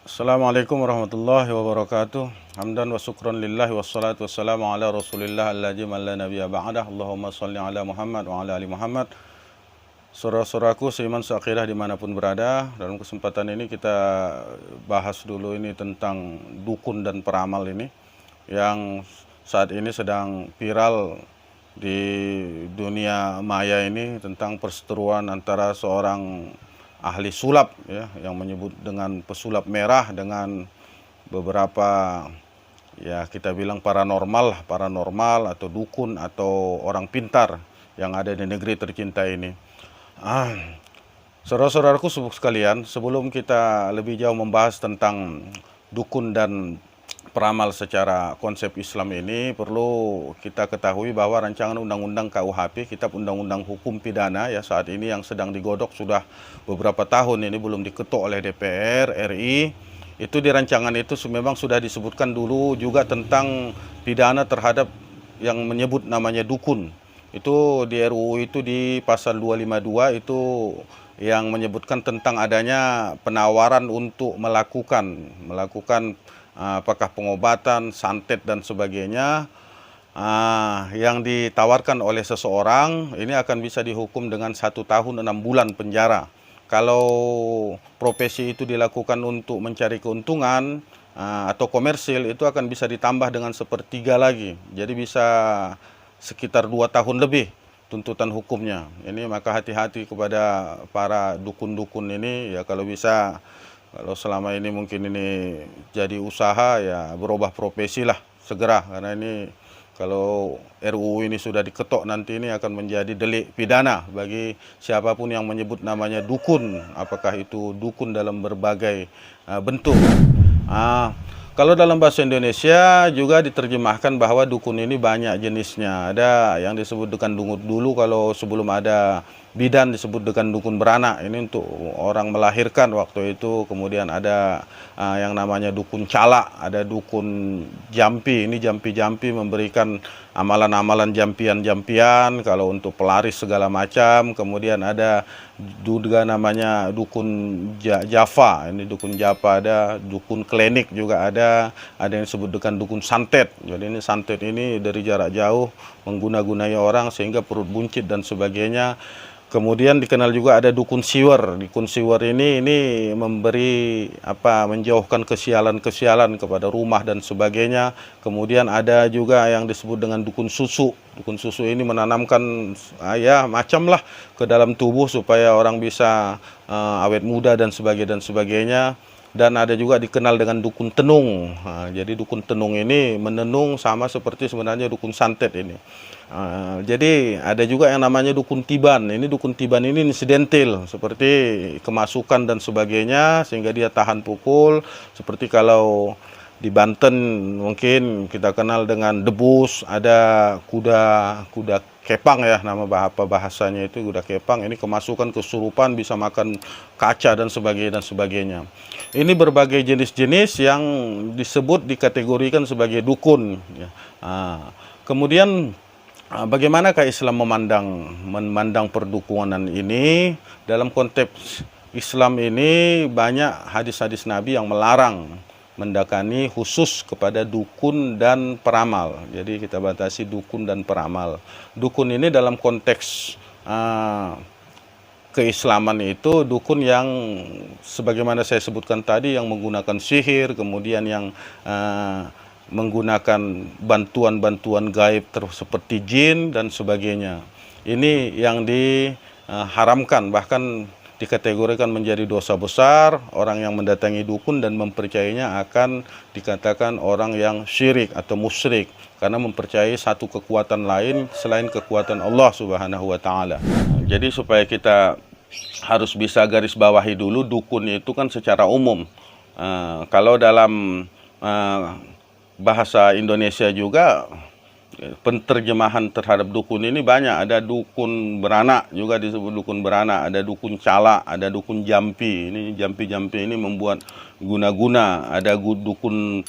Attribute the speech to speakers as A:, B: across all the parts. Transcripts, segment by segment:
A: Assalamualaikum warahmatullahi wabarakatuh. Hamdan wa syukran lillahi wassalatu wassalamu ala rasulillah alladzi man la nabiyya ba'dah. Allahumma shalli ala Muhammad wa ala ali Muhammad. Saudara-saudaraku seiman seakhirah dimanapun berada, dalam kesempatan ini kita bahas dulu ini tentang dukun dan peramal ini yang saat ini sedang viral di dunia maya ini, tentang perseteruan antara seorang ahli sulap ya, yang menyebut dengan pesulap merah dengan beberapa ya kita bilang paranormal atau dukun atau orang pintar yang ada di negeri tercinta ini. Saudara-saudaraku sekalian, sebelum kita lebih jauh membahas tentang dukun dan peramal secara konsep Islam ini, perlu kita ketahui bahwa rancangan undang-undang KUHP, Kitab Undang-Undang Hukum Pidana ya, saat ini yang sedang digodok sudah beberapa tahun ini, belum diketok oleh DPR RI. Itu di rancangan itu memang sudah disebutkan dulu juga tentang pidana terhadap yang menyebut namanya dukun. Itu di RUU itu di pasal 252 itu yang menyebutkan tentang adanya penawaran untuk melakukan apakah pengobatan, santet dan sebagainya yang ditawarkan oleh seseorang, ini akan bisa dihukum dengan 1 tahun 6 bulan penjara. Kalau profesi itu dilakukan untuk mencari keuntungan atau komersil, itu akan bisa ditambah dengan 1/3 lagi. Jadi bisa sekitar 2 tahun lebih tuntutan hukumnya. Ini maka hati-hati kepada para dukun-dukun ini ya, kalau bisa, kalau selama ini mungkin ini jadi usaha ya, berubah profesi lah segera, karena ini kalau RUU ini sudah diketok nanti ini akan menjadi delik pidana bagi siapapun yang menyebut namanya dukun, apakah itu dukun dalam berbagai bentuk. Kalau dalam bahasa Indonesia juga diterjemahkan bahwa dukun ini banyak jenisnya. Ada yang disebut dengan dungut dulu, kalau sebelum ada bidan disebut dengan dukun beranak, ini untuk orang melahirkan waktu itu. Kemudian ada yang namanya dukun calak, ada dukun jampi, ini jampi-jampi memberikan amalan-amalan jampian-jampian kalau untuk pelaris segala macam. Kemudian ada juga namanya dukun Java, ini dukun Java, ada dukun klinik juga ada yang disebut dengan dukun santet. Jadi ini santet ini dari jarak jauh mengguna-gunai orang sehingga perut buncit dan sebagainya. Kemudian dikenal juga ada dukun siwer. Dukun siwer ini memberi menjauhkan kesialan-kesialan kepada rumah dan sebagainya. Kemudian ada juga yang disebut dengan dukun susu. Dukun susu ini menanamkan macam lah ke dalam tubuh supaya orang bisa awet muda dan sebagainya. Dan ada juga dikenal dengan dukun tenung. Jadi dukun tenung ini menenung sama seperti sebenarnya dukun santet ini. Jadi ada juga yang namanya dukun tiban. Ini dukun tiban ini insidental, seperti kemasukan dan sebagainya sehingga dia tahan pukul. Seperti kalau di Banten mungkin kita kenal dengan debus, ada kuda kepang ya, nama bahasanya itu kuda kepang. Ini kemasukan kesurupan, bisa makan kaca dan sebagainya. Ini berbagai jenis-jenis yang disebut dikategorikan sebagai dukun ya. Kemudian bagaimanakah Islam memandang perdukunan ini? Dalam konteks Islam ini banyak hadis-hadis Nabi yang melarang mendakani khusus kepada dukun dan peramal. Jadi kita batasi dukun dan peramal. Dukun ini dalam konteks keislaman itu dukun yang sebagaimana saya sebutkan tadi, yang menggunakan sihir, kemudian yang menggunakan bantuan-bantuan gaib seperti jin dan sebagainya. Ini yang diharamkan, bahkan dikategorikan menjadi dosa besar. Orang yang mendatangi dukun dan mempercayainya akan dikatakan orang yang syirik atau musyrik, karena mempercayai satu kekuatan lain selain kekuatan Allah Subhanahu wa Ta'ala. Jadi supaya kita harus bisa garis bawahi dulu, dukun itu kan secara umum. Kalau dalam bahasa Indonesia juga penterjemahan terhadap dukun ini banyak. Ada dukun beranak, juga disebut dukun beranak. Ada dukun calak, ada dukun jampi. Ini jampi-jampi ini membuat guna-guna. Ada dukun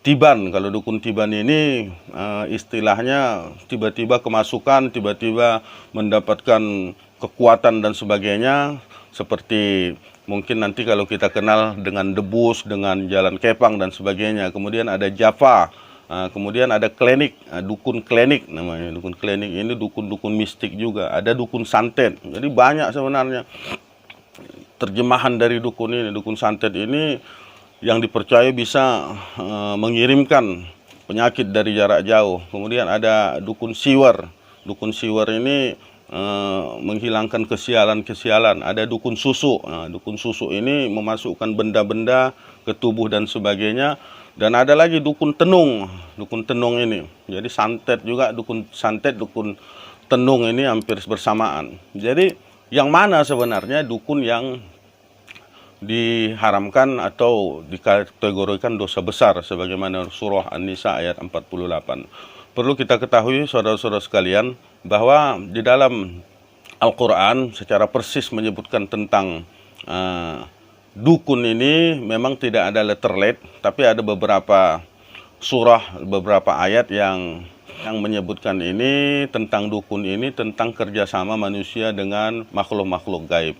A: tiban. Kalau dukun tiban ini istilahnya tiba-tiba kemasukan, tiba-tiba mendapatkan kekuatan dan sebagainya, seperti mungkin nanti kalau kita kenal dengan Debus, dengan Jalan Kepang dan sebagainya. Kemudian ada Java, kemudian ada Klenik, dukun Klenik namanya. Dukun Klenik ini dukun-dukun mistik juga. Ada dukun santet. Jadi banyak sebenarnya terjemahan dari dukun ini. Dukun santet ini yang dipercaya bisa mengirimkan penyakit dari jarak jauh. Kemudian ada dukun siwer. Dukun siwer ini menghilangkan kesialan-kesialan. Ada dukun susu. Dukun susu ini memasukkan benda-benda ke tubuh dan sebagainya. Dan ada lagi dukun tenung. Dukun tenung ini. Jadi santet juga, dukun santet, dukun tenung ini hampir bersamaan. Jadi yang mana sebenarnya dukun yang diharamkan atau dikategorikan dosa besar sebagaimana surah An-Nisa ayat 48. Perlu kita ketahui saudara-saudara sekalian bahwa di dalam Al-Quran secara persis menyebutkan tentang dukun ini memang tidak ada letter let, tapi ada beberapa surah, beberapa ayat yang menyebutkan ini tentang dukun ini, tentang kerjasama manusia dengan makhluk-makhluk gaib.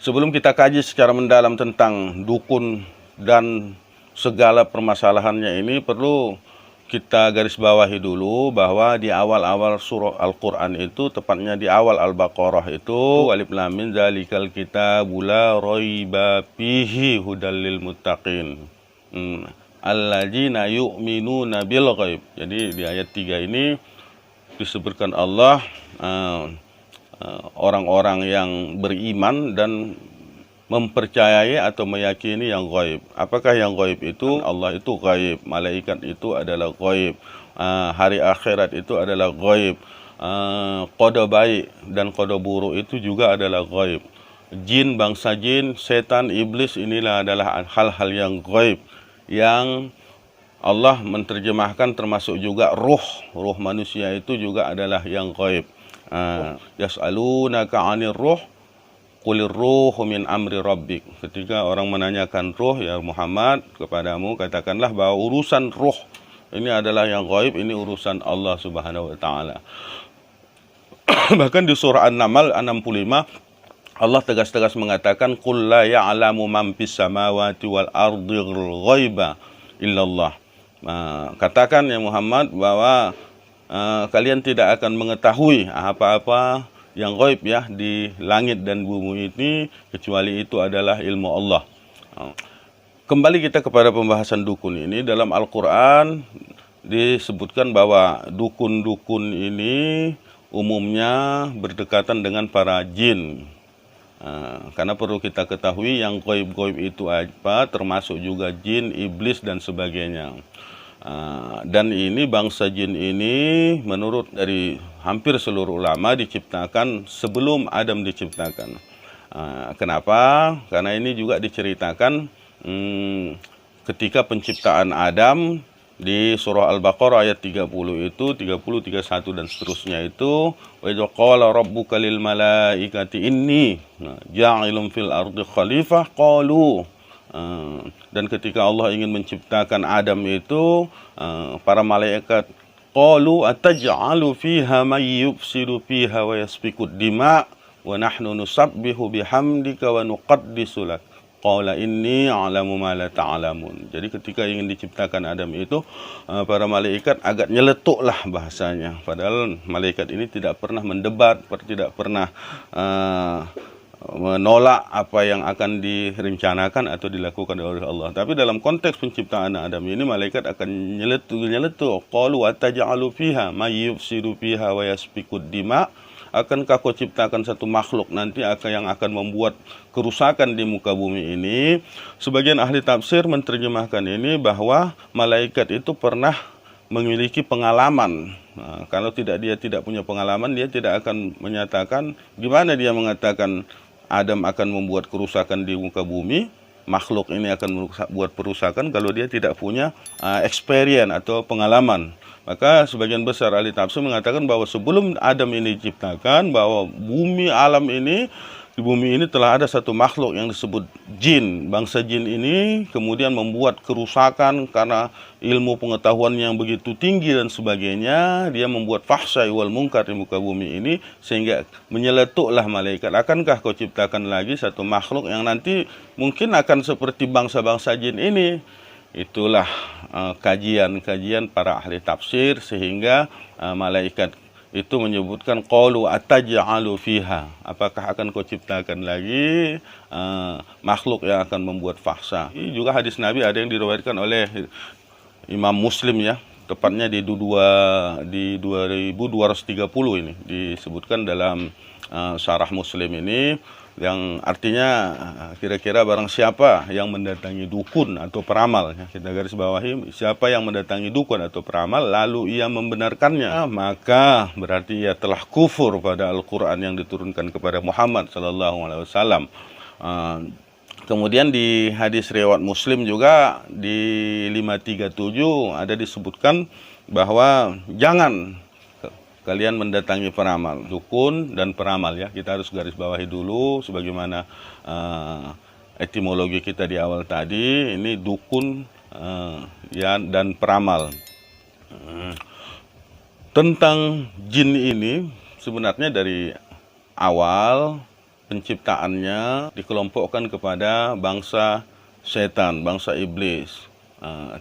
A: Sebelum kita kaji secara mendalam tentang dukun dan segala permasalahannya ini, perlu kita garis bawahi dulu bahwa di awal-awal surah Al-Quran itu, tepatnya di awal Al-Baqarah itu, Alif Lam Mim Dzalikal Kitabu la Raiba Fihi Hudal lil Muttaqin. Alladzina yu'minuna bil ghaib. Jadi di ayat 3 ini disebutkan Allah orang-orang yang beriman dan mempercayai atau meyakini yang gaib. Apakah yang gaib itu? Allah itu gaib, malaikat itu adalah gaib, hari akhirat itu adalah gaib, qada baik dan qada buruk itu juga adalah gaib. Jin, bangsa jin, setan, iblis, inilah adalah hal-hal yang gaib yang Allah menerjemahkan, termasuk juga ruh manusia itu juga adalah yang gaib. Yas'alunaka 'anir ruh Qulir ruhu min amri rabbik. Ketika orang menanyakan ruh, ya Muhammad, kepadamu katakanlah bahwa urusan ruh ini adalah yang gaib, ini urusan Allah Subhanahu wa taala. Bahkan di surah An-Naml 65 Allah tegas-tegas mengatakan qul la ya'lamu man fis samawati wal ardi ghaiba illallah. Katakan ya Muhammad bahwa kalian tidak akan mengetahui apa-apa yang gaib ya di langit dan bumi ini kecuali itu adalah ilmu Allah. Kembali kita kepada pembahasan dukun ini. Dalam Al-Quran disebutkan bahwa dukun-dukun ini umumnya berdekatan dengan para jin. Karena perlu kita ketahui yang gaib-gaib itu apa, termasuk juga jin, iblis dan sebagainya. Dan ini bangsa jin ini menurut dari hampir seluruh ulama diciptakan sebelum Adam diciptakan. Kenapa? Karena ini juga diceritakan ketika penciptaan Adam di surah Al-Baqarah ayat 30 itu, 30, 31 dan seterusnya itu, wa idza qala rabbuka lil malaikati inni ja'ilun fil ardi khalifah qalu. Dan ketika Allah ingin menciptakan Adam itu, para malaikat qalu ataj'alu fiha may yufsidu fiha wa yasfiku dima wa nahnu nusabbihu bihamdika wa nuqaddisu lak qala inni a'lamu ma la ta'lamun. Jadi ketika ingin diciptakan Adam itu, para malaikat agak nyeletuklah bahasanya, padahal malaikat ini tidak pernah mendebat, tidak pernah menolak apa yang akan direncanakan atau dilakukan oleh Allah. Tapi dalam konteks penciptaan Adam ini, malaikat akan nyeletuk. Qalu ataj'alu fiha may yufsidu fiha wa yasfikud dima. Akankah kau ciptakan satu makhluk nanti yang akan membuat kerusakan di muka bumi ini? Sebagian ahli tafsir menerjemahkan ini bahwa malaikat itu pernah memiliki pengalaman. Kalau dia tidak punya pengalaman, dia tidak akan menyatakan. Gimana dia mengatakan Adam akan membuat kerusakan di muka bumi, makhluk ini akan membuat perusakan kalau dia tidak punya experience atau pengalaman. Maka sebagian besar ahli tafsir mengatakan bahwa sebelum Adam ini diciptakan, bahwa bumi alam ini di bumi ini telah ada satu makhluk yang disebut jin. Bangsa jin ini kemudian membuat kerusakan karena ilmu pengetahuan yang begitu tinggi dan sebagainya. Dia membuat fahsya wal munkar di muka bumi ini sehingga menyeletuklah malaikat. Akankah kau ciptakan lagi satu makhluk yang nanti mungkin akan seperti bangsa-bangsa jin ini? Itulah kajian-kajian para ahli tafsir sehingga malaikat itu menyebutkan qalu ataj'alu fiha, apakah akan kau ciptakan lagi makhluk yang akan membuat fahsya. Ini juga hadis Nabi ada yang diriwayatkan oleh Imam Muslim ya, tepatnya di 2230 ini disebutkan dalam syarah Muslim ini, yang artinya kira-kira barang siapa yang mendatangi dukun atau peramal, ya, kita garis bawahi, siapa yang mendatangi dukun atau peramal lalu ia membenarkannya, maka berarti ia telah kufur pada Al-Quran yang diturunkan kepada Muhammad SAW. Kemudian di hadis riwayat Muslim juga di 537 ada disebutkan bahwa jangan kalian mendatangi peramal, dukun dan peramal ya. Kita harus garis bawahi dulu sebagaimana etimologi kita di awal tadi, ini dukun ya dan peramal. Tentang jin ini sebenarnya dari awal penciptaannya dikelompokkan kepada bangsa setan, bangsa iblis.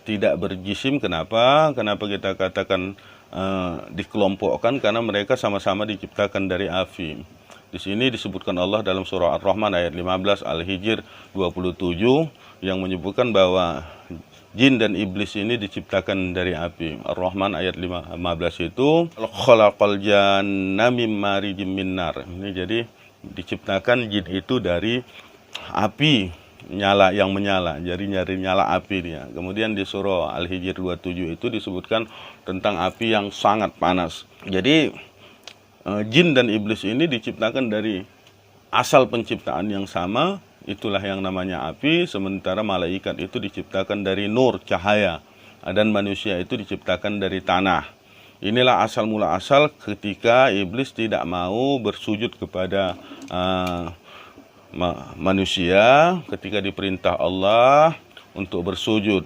A: Tidak berjisim. Kenapa kita katakan dikelompokkan? Karena mereka sama-sama diciptakan dari api. Di sini disebutkan Allah dalam surah Ar-Rahman ayat 15, Al-Hijr 27 yang menyebutkan bahwa jin dan iblis ini diciptakan dari api. Ar-Rahman ayat 15 itu khalaqal janna mim marijim min nar. Ini jadi diciptakan jin itu dari api nyala, yang menyala, jadi nyala api dia. Kemudian di surah Al-Hijr 27 itu disebutkan tentang api yang sangat panas. Jadi jin dan iblis ini diciptakan dari asal penciptaan yang sama, itulah yang namanya api, sementara malaikat itu diciptakan dari nur, cahaya, dan manusia itu diciptakan dari tanah. Inilah asal mula asal ketika iblis tidak mau bersujud kepada manusia ketika diperintah Allah untuk bersujud.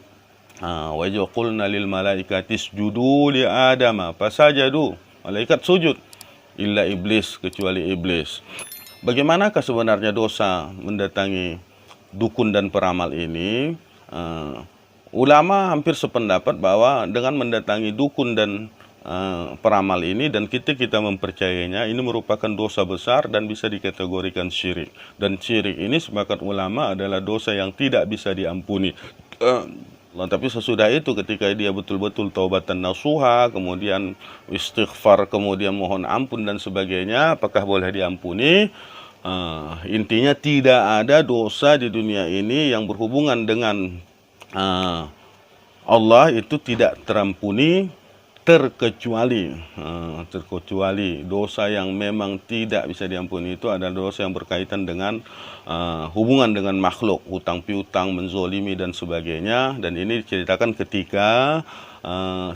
A: Wa qulna lil malaikati isjudu li adama fasajadu. Malaikat sujud illa iblis, kecuali iblis. Bagaimanakah sebenarnya dosa mendatangi dukun dan peramal ini? Ulama hampir sependapat bahwa dengan mendatangi dukun dan peramal ini dan kita mempercayainya, ini merupakan dosa besar dan bisa dikategorikan syirik. Dan syirik ini sepakat ulama adalah dosa yang tidak bisa diampuni. Tapi sesudah itu ketika dia betul-betul taubatan nasuha, kemudian istighfar, kemudian mohon ampun dan sebagainya, apakah boleh diampuni? Intinya tidak ada dosa di dunia ini yang berhubungan dengan Allah itu tidak terampuni, terkecuali dosa yang memang tidak bisa diampuni itu adalah dosa yang berkaitan dengan hubungan dengan makhluk, hutang piutang, menzolimi dan sebagainya. Dan ini diceritakan ketika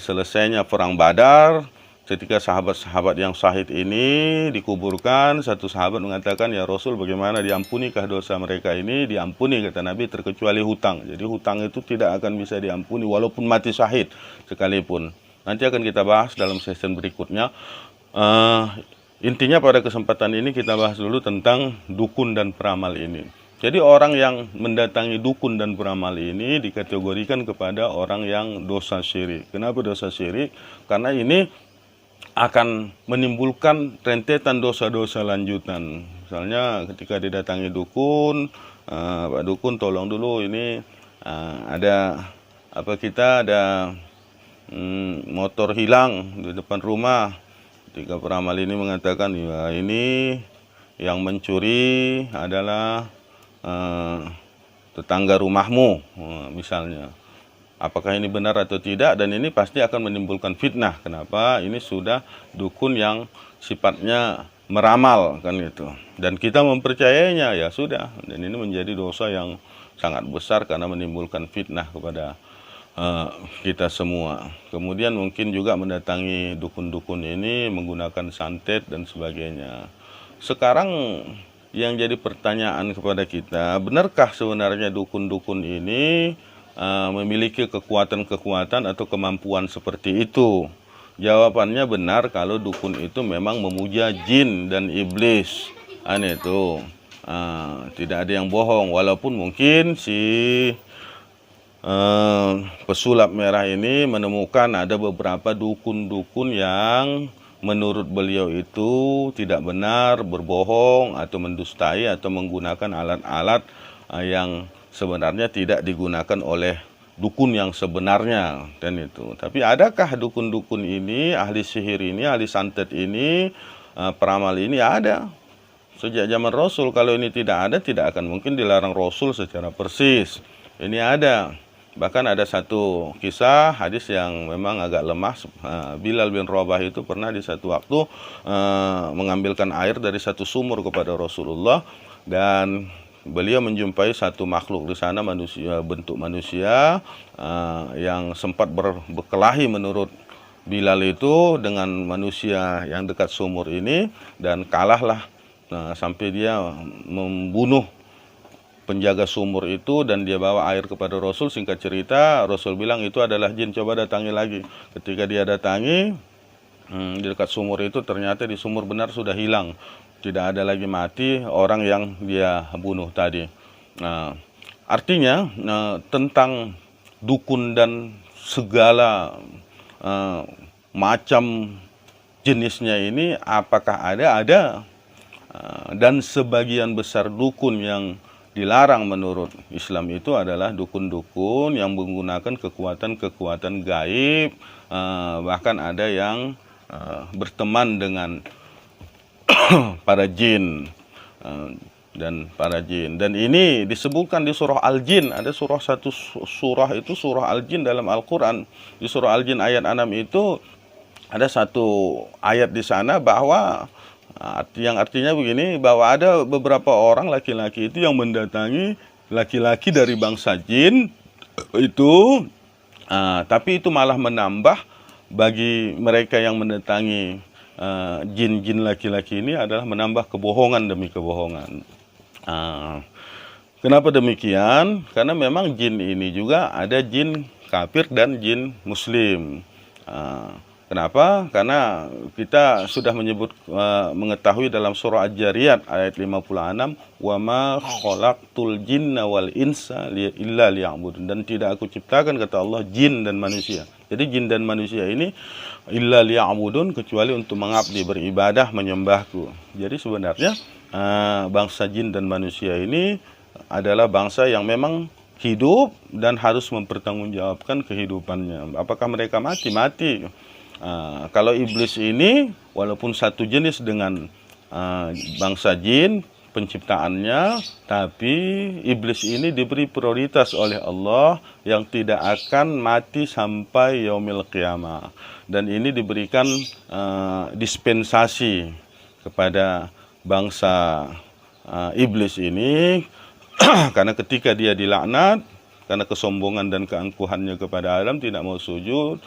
A: selesainya perang Badar, ketika sahabat-sahabat yang syahid ini dikuburkan, satu sahabat mengatakan, ya Rasul, bagaimana diampunikah dosa mereka ini? Diampuni, kata Nabi, terkecuali hutang. Jadi hutang itu tidak akan bisa diampuni walaupun mati syahid sekalipun. Nanti akan kita bahas dalam sesi berikutnya. Intinya pada kesempatan ini kita bahas dulu tentang dukun dan peramal ini. Jadi orang yang mendatangi dukun dan peramal ini dikategorikan kepada orang yang dosa syirik. Kenapa dosa syirik? Karena ini akan menimbulkan rentetan dosa-dosa lanjutan. Misalnya ketika didatangi dukun, Pak Dukun tolong dulu ini ada motor hilang di depan rumah. Ketika peramal ini mengatakan, ya ini yang mencuri adalah tetangga rumahmu, misalnya. Apakah ini benar atau tidak? Dan ini pasti akan menimbulkan fitnah. Kenapa? Ini sudah dukun yang sifatnya meramal, kan gitu. Dan kita mempercayainya, ya sudah. Dan ini menjadi dosa yang sangat besar karena menimbulkan fitnah kepada kita semua. Kemudian mungkin juga mendatangi dukun-dukun ini menggunakan santet dan sebagainya. Sekarang yang jadi pertanyaan kepada kita, benarkah sebenarnya dukun-dukun ini memiliki kekuatan-kekuatan atau kemampuan seperti itu? Jawabannya benar kalau dukun itu memang memuja jin dan iblis. Itu tidak ada yang bohong, walaupun mungkin si pesulap merah ini menemukan ada beberapa dukun-dukun yang menurut beliau itu tidak benar, berbohong atau mendustai atau menggunakan alat-alat yang sebenarnya tidak digunakan oleh dukun yang sebenarnya, dan itu. Tapi adakah dukun-dukun ini, ahli sihir ini, ahli santet ini, peramal ini? Ada. Sejak zaman Rasul. Kalau ini tidak ada, tidak akan mungkin dilarang Rasul secara persis. Ini ada. Bahkan ada satu kisah hadis yang memang agak lemah. Bilal bin Rabah itu pernah di satu waktu mengambilkan air dari satu sumur kepada Rasulullah, dan beliau menjumpai satu makhluk di sana, manusia, bentuk manusia yang sempat berkelahi menurut Bilal itu dengan manusia yang dekat sumur ini, dan kalahlah sampai dia membunuh penjaga sumur itu, dan dia bawa air kepada Rasul. Singkat cerita, Rasul bilang itu adalah jin, coba datangi lagi. Ketika dia datangi di dekat sumur itu, ternyata di sumur benar sudah hilang, tidak ada lagi mati orang yang dia bunuh tadi. Artinya tentang dukun dan segala macam jenisnya ini, apakah ada, dan sebagian besar dukun yang dilarang menurut Islam itu adalah dukun-dukun yang menggunakan kekuatan-kekuatan gaib, bahkan ada yang berteman dengan para jin dan para jin. Dan ini disebutkan di surah Al-Jin. Ada satu surah itu surah Al-Jin dalam Al-Quran. Di surah Al-Jin ayat 6 itu ada satu ayat di sana bahwa yang artinya begini, bahwa ada beberapa orang laki-laki itu yang mendatangi laki-laki dari bangsa jin itu, tapi itu malah menambah bagi mereka yang mendatangi jin-jin laki-laki ini adalah menambah kebohongan demi kebohongan. Kenapa demikian? Karena memang jin ini juga ada jin kafir dan jin muslim. Kenapa? Karena kita sudah mengetahui dalam surah Al-Jariyat ayat 56, "Wa ma khalaqtul jinna wal insa illa liya'budun." Dan tidak aku ciptakan, kata Allah, jin dan manusia. Jadi jin dan manusia ini illa liya'budun, kecuali untuk mengabdi, beribadah, menyembahku. Jadi sebenarnya bangsa jin dan manusia ini adalah bangsa yang memang hidup dan harus mempertanggungjawabkan kehidupannya. Apakah mereka mati? Mati. Kalau iblis ini walaupun satu jenis dengan bangsa jin penciptaannya, tapi iblis ini diberi prioritas oleh Allah yang tidak akan mati sampai yaumil qiyamah, dan ini diberikan dispensasi kepada bangsa iblis ini karena ketika dia dilaknat karena kesombongan dan keangkuhannya kepada Adam, tidak mau sujud,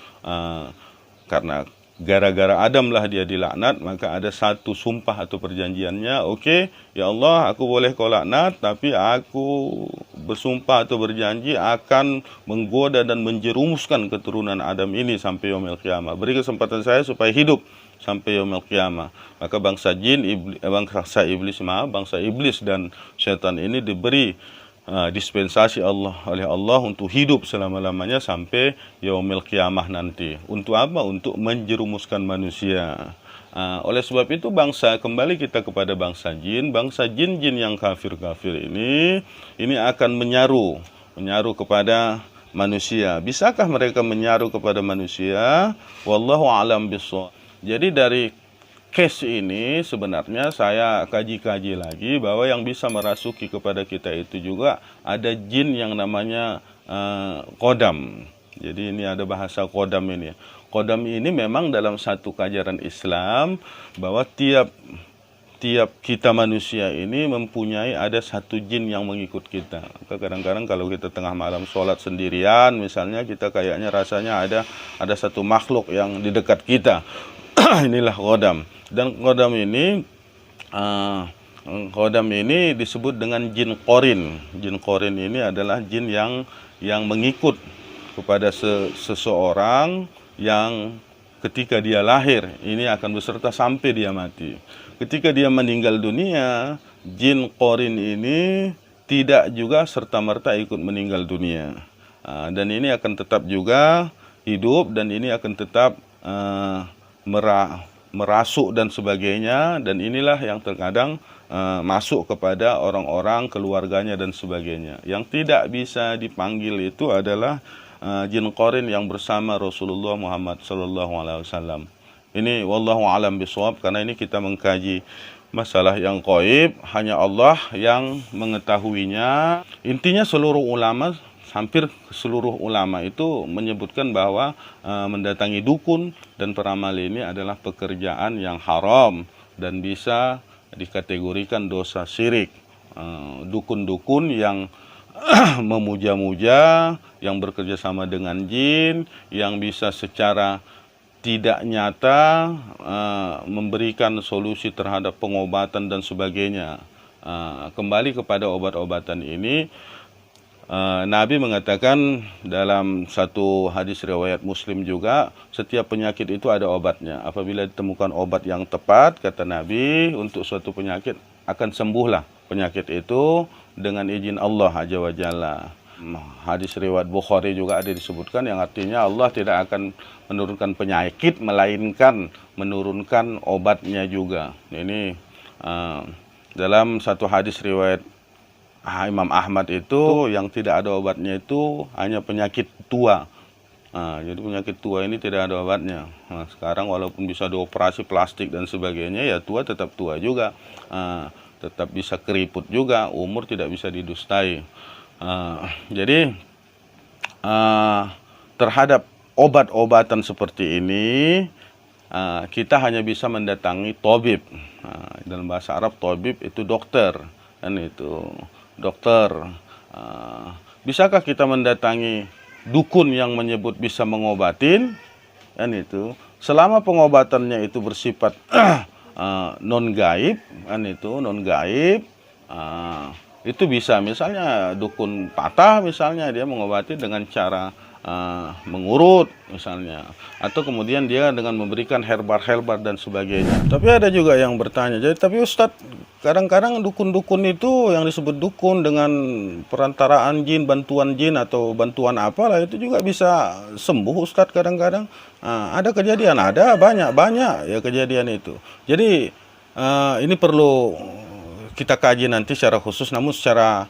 A: karena gara-gara Adam lah dia dilaknat, maka ada satu sumpah atau perjanjiannya, oke, ya Allah, aku boleh kau laknat, tapi aku bersumpah atau berjanji akan menggoda dan menjerumuskan keturunan Adam ini sampai yaumil qiyamah. Beri kesempatan saya supaya hidup sampai yaumil qiyamah. Maka bangsa iblis dan setan ini diberi dispensasi oleh Allah untuk hidup selama-lamanya sampai yaumil qiyamah nanti. Untuk apa? Untuk menjerumuskan manusia. Oleh sebab itu kembali kita kepada bangsa jin yang kafir-kafir ini akan menyaru kepada manusia. Bisakah mereka menyaru kepada manusia? Wallahu a'lam bishawab. Jadi dari case ini sebenarnya saya kaji-kaji lagi bahwa yang bisa merasuki kepada kita itu juga ada jin yang namanya qodam. Jadi ini ada bahasa qodam ini. Qodam ini memang dalam satu kajaran Islam bahwa tiap kita manusia ini mempunyai ada satu jin yang mengikut kita. Kadang-kadang kalau kita tengah malam sholat sendirian misalnya, kita kayaknya rasanya ada satu makhluk yang di dekat kita. Inilah qodam. Dan qodam ini Qodam ini disebut dengan jin qorin. Jin qorin ini adalah jin yang mengikut kepada seseorang yang ketika dia lahir ini akan beserta sampai dia mati. Ketika dia meninggal dunia, jin qorin ini tidak juga serta-merta ikut meninggal dunia. Dan ini akan tetap juga hidup, dan ini akan tetap merasuk dan sebagainya, dan inilah yang terkadang masuk kepada orang-orang keluarganya dan sebagainya. Yang tidak bisa dipanggil itu adalah jin qorin yang bersama Rasulullah Muhammad SAW. Ini wallahu alam bisawab, karena ini kita mengkaji masalah yang gaib, hanya Allah yang mengetahuinya. Intinya seluruh ulama, hampir seluruh ulama itu menyebutkan bahwa mendatangi dukun dan peramal ini adalah pekerjaan yang haram dan bisa dikategorikan dosa syirik. Dukun-dukun yang memuja-muja, yang bekerja sama dengan jin, yang bisa secara tidak nyata memberikan solusi terhadap pengobatan dan sebagainya. Kembali kepada obat-obatan ini, Nabi mengatakan dalam satu hadis riwayat Muslim juga, setiap penyakit itu ada obatnya. Apabila ditemukan obat yang tepat, kata Nabi, untuk suatu penyakit akan sembuhlah penyakit itu dengan izin Allah Azza wa Jalla. Hadis riwayat Bukhari juga ada disebutkan, yang artinya Allah tidak akan menurunkan penyakit, melainkan menurunkan obatnya juga. Ini dalam satu hadis riwayat Imam Ahmad itu, yang tidak ada obatnya itu hanya penyakit tua. Jadi penyakit tua ini tidak ada obatnya. Sekarang walaupun bisa dioperasi plastik dan sebagainya, ya tua tetap tua juga. Tetap bisa keriput juga, umur tidak bisa didustai. Jadi terhadap obat-obatan seperti ini, kita hanya bisa mendatangi tabib. Dalam bahasa Arab tabib itu dokter, kan itu dokter. Bisakah kita mendatangi dukun yang menyebut bisa mengobatin, kan itu, selama pengobatannya itu bersifat non gaib, kan itu non gaib. Itu bisa, misalnya dukun patah, misalnya dia mengobati dengan cara mengurut misalnya, atau kemudian dia dengan memberikan herbar-herbar dan sebagainya. Tapi ada juga yang bertanya, jadi tapi Ustadz, kadang-kadang dukun-dukun itu yang disebut dukun dengan perantaraan jin, bantuan jin atau bantuan apalah, itu juga bisa sembuh Ustadz kadang-kadang. Ada kejadian, ada banyak ya kejadian itu. Jadi ini perlu kita kaji nanti secara khusus, namun secara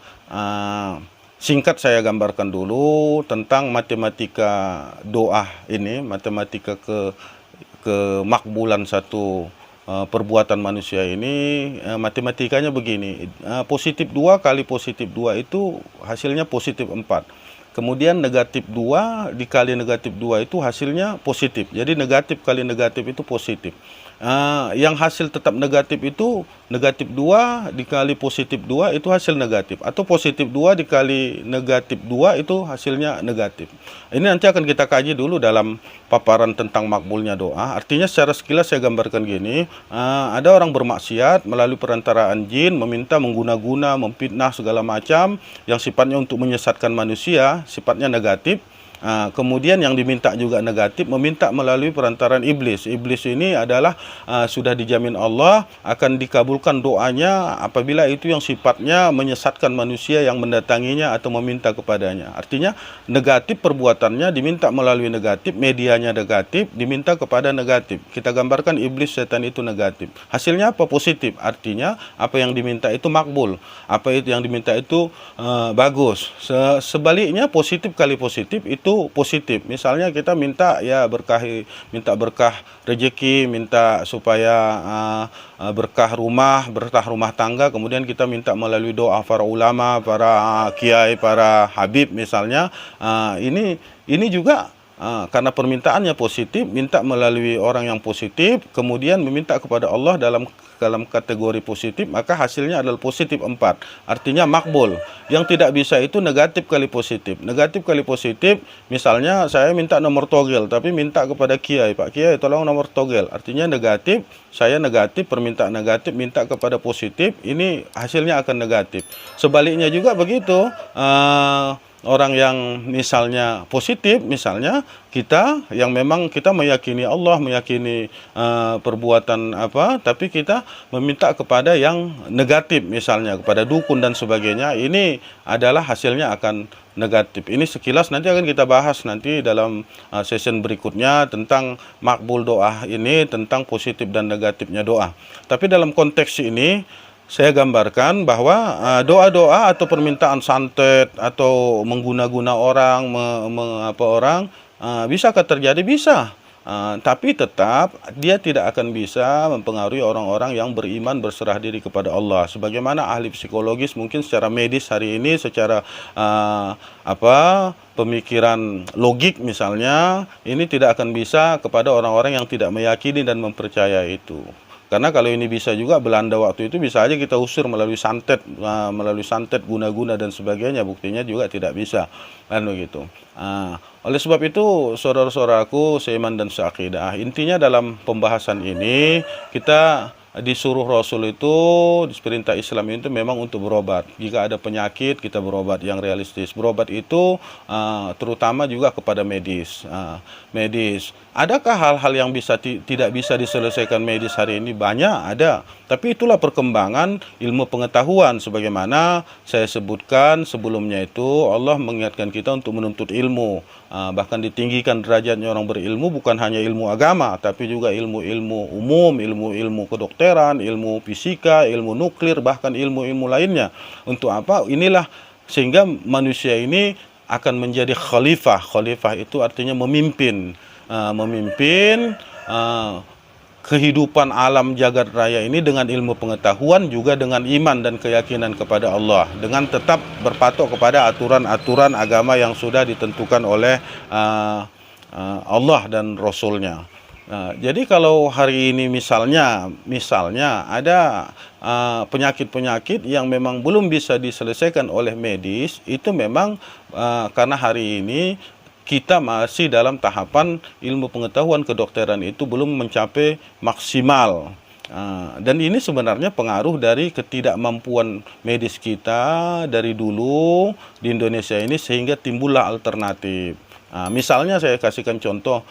A: singkat saya gambarkan dulu tentang matematika doa ini, matematika kemakbulan satu perbuatan manusia ini. Matematikanya begini, positif 2 kali positif 2 itu hasilnya positif 4. Kemudian negatif 2 dikali negatif 2 itu hasilnya positif. Jadi negatif kali negatif itu positif. Yang hasil tetap negatif itu negatif 2 dikali positif 2 itu hasil negatif, atau positif 2 dikali negatif 2 itu hasilnya negatif. Ini nanti akan kita kaji dulu dalam paparan tentang makbulnya doa. Artinya secara sekilas saya gambarkan gini, ada orang bermaksiat melalui perantaraan jin, meminta, mengguna-guna, memfitnah segala macam yang sifatnya untuk menyesatkan manusia, sifatnya negatif. Kemudian yang diminta juga negatif, meminta melalui perantaran iblis. Iblis ini adalah sudah dijamin Allah akan dikabulkan doanya apabila itu yang sifatnya menyesatkan manusia yang mendatanginya atau meminta kepadanya. Artinya negatif perbuatannya diminta melalui negatif, medianya negatif, diminta kepada negatif. Kita gambarkan iblis, setan itu negatif. Hasilnya apa? Positif. Artinya apa yang diminta itu makbul, apa itu yang diminta itu bagus. Sebaliknya positif kali positif itu positif. Misalnya kita minta ya minta berkah rezeki, minta supaya berkah rumah tangga, kemudian kita minta melalui doa para ulama, para kiai, para habib misalnya. Ini juga karena permintaannya positif, minta melalui orang yang positif, kemudian meminta kepada Allah dalam kategori positif, maka hasilnya adalah positif 4. Artinya makbul. Yang tidak bisa itu negatif kali positif. Negatif kali positif, misalnya saya minta nomor togel, tapi minta kepada Kiai, Pak Kiai tolong nomor togel. Artinya negatif, saya negatif, permintaan negatif, minta kepada positif, ini hasilnya akan negatif. Sebaliknya juga begitu. Orang yang misalnya positif, misalnya kita yang memang kita meyakini Allah, meyakini perbuatan apa, tapi kita meminta kepada yang negatif, misalnya kepada dukun dan sebagainya, ini adalah hasilnya akan negatif. Ini sekilas nanti akan kita bahas nanti dalam session berikutnya tentang makbul doa ini, tentang positif dan negatifnya doa. Tapi dalam konteks ini saya gambarkan bahwa doa-doa atau permintaan santet atau mengguna-guna orang, bisakah terjadi? Bisa. Tapi tetap dia tidak akan bisa mempengaruhi orang-orang yang beriman berserah diri kepada Allah. Sebagaimana ahli psikologis mungkin secara medis hari ini, secara pemikiran logik misalnya, ini tidak akan bisa kepada orang-orang yang tidak meyakini dan mempercayai itu. Karena kalau ini bisa juga, Belanda waktu itu bisa aja kita usir melalui santet, guna-guna dan sebagainya, buktinya juga tidak bisa, kan begitu. Oleh sebab itu, saudara-saudaraku seiman dan seakidah, intinya dalam pembahasan ini kita disuruh Rasul itu, perintah Islam itu memang untuk berobat. Jika ada penyakit, kita berobat yang realistis. Berobat itu terutama juga kepada medis. Adakah hal-hal yang tidak bisa diselesaikan medis hari ini? Banyak, ada. Tapi itulah perkembangan ilmu pengetahuan. Sebagaimana saya sebutkan sebelumnya itu, Allah mengingatkan kita untuk menuntut ilmu. Bahkan ditinggikan derajatnya orang berilmu, bukan hanya ilmu agama, tapi juga ilmu-ilmu umum, ilmu-ilmu kedokteran, ilmu fisika, ilmu nuklir, bahkan ilmu-ilmu lainnya. Untuk apa? Inilah sehingga manusia ini akan menjadi khalifah. Khalifah itu artinya memimpin. Kehidupan alam jagat raya ini dengan ilmu pengetahuan, juga dengan iman dan keyakinan kepada Allah, dengan tetap berpatok kepada aturan-aturan agama yang sudah ditentukan oleh Allah dan Rasul-Nya. Jadi kalau hari ini misalnya ada penyakit-penyakit yang memang belum bisa diselesaikan oleh medis, itu memang karena hari ini kita masih dalam tahapan ilmu pengetahuan kedokteran itu belum mencapai maksimal. Dan ini sebenarnya pengaruh dari ketidakmampuan medis kita dari dulu di Indonesia ini, sehingga timbullah alternatif. Misalnya saya kasihkan contoh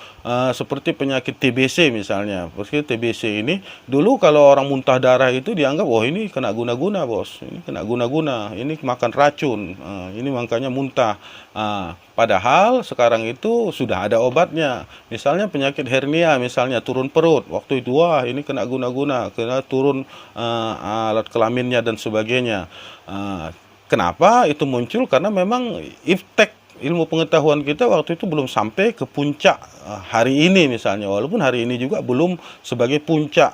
A: seperti penyakit TBC misalnya. Penyakit TBC ini dulu kalau orang muntah darah itu dianggap, oh ini kena guna-guna bos, ini kena guna-guna, ini makan racun, ini makanya muntah. Padahal sekarang itu sudah ada obatnya. Misalnya penyakit hernia, misalnya turun perut, waktu itu wah ini kena guna-guna, kena turun alat kelaminnya dan sebagainya. Kenapa itu muncul? Karena memang iftek ilmu pengetahuan kita waktu itu belum sampai ke puncak hari ini misalnya. Walaupun hari ini juga belum sebagai puncak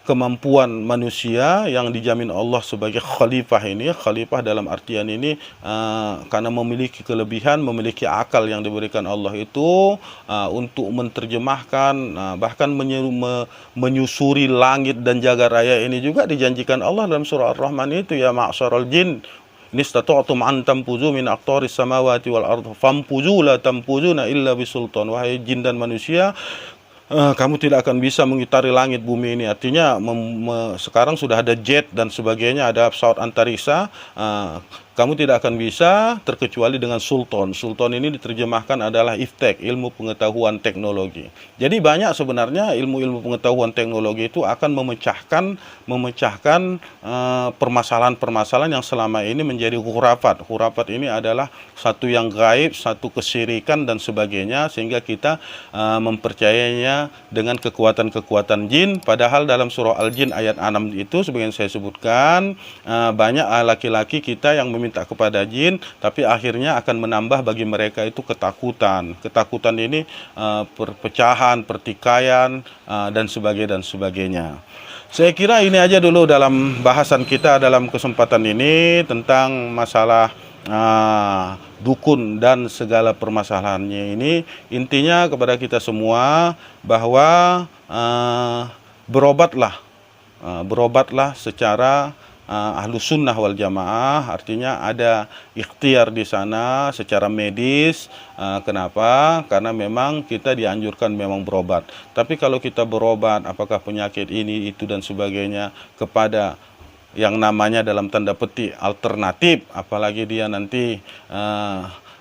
A: kemampuan manusia yang dijamin Allah sebagai khalifah ini. Khalifah dalam artian ini karena memiliki kelebihan, memiliki akal yang diberikan Allah itu untuk menerjemahkan, bahkan menyusuri langit dan jagat raya ini juga dijanjikan Allah dalam surah Ar-Rahman itu, ya ma'syaral jin nistata'tum an tampuzu min aqtaris samawati wal ardh fampuzu la tampuzuna illa bisultan. Wahai jin dan manusia, kamu tidak akan bisa mengitari langit bumi ini. Artinya sekarang sudah ada jet dan sebagainya, ada pesawat antariksa. Kamu tidak akan bisa terkecuali dengan sultan. Sultan ini diterjemahkan adalah iftek, ilmu pengetahuan teknologi. Jadi banyak sebenarnya ilmu-ilmu pengetahuan teknologi itu akan memecahkan permasalahan-permasalahan yang selama ini menjadi khurafat. Khurafat ini adalah satu yang gaib, satu kesyirikan dan sebagainya, sehingga kita mempercayainya dengan kekuatan-kekuatan jin. Padahal dalam surah Al-Jin ayat 6 itu sebagian saya sebutkan, banyak laki-laki kita yang meminta kepada jin, tapi akhirnya akan menambah bagi mereka itu ketakutan. Ketakutan ini perpecahan, pertikaian dan sebagainya. Saya kira ini aja dulu dalam bahasan kita dalam kesempatan ini tentang masalah dukun dan segala permasalahannya ini, intinya kepada kita semua bahwa berobatlah, berobatlah secara Ahlus Sunnah wal Jamaah, artinya ada ikhtiar di sana secara medis. Kenapa? Karena memang kita dianjurkan memang berobat. Tapi kalau kita berobat, apakah penyakit ini, itu dan sebagainya kepada yang namanya dalam tanda petik alternatif, apalagi dia nanti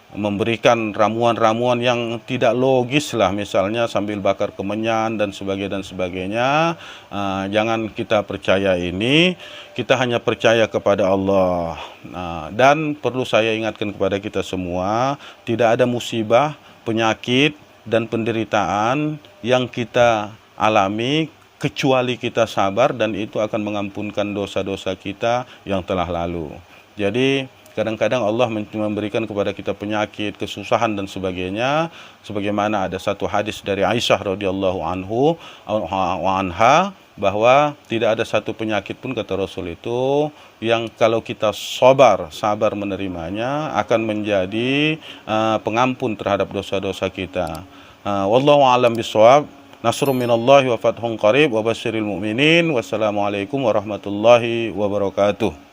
A: memberikan ramuan-ramuan yang tidak logis lah, misalnya sambil bakar kemenyan dan sebagainya, jangan kita percaya ini. Kita hanya percaya kepada Allah. Dan perlu saya ingatkan kepada kita semua, tidak ada musibah, penyakit dan penderitaan yang kita alami kecuali kita sabar, dan itu akan mengampunkan dosa-dosa kita yang telah lalu. Jadi kadang-kadang Allah memberikan kepada kita penyakit, kesusahan dan sebagainya, sebagaimana ada satu hadis dari Aisyah radhiyallahu anha, bahwa tidak ada satu penyakit pun, kata Rasul itu, yang kalau kita sabar menerimanya akan menjadi pengampun terhadap dosa-dosa kita. Wallahu a'lam bishawab. Nasrun minallahi wa fathun qarib wa basyiril mu'minin. Wassalamualaikum warahmatullahi wabarakatuh.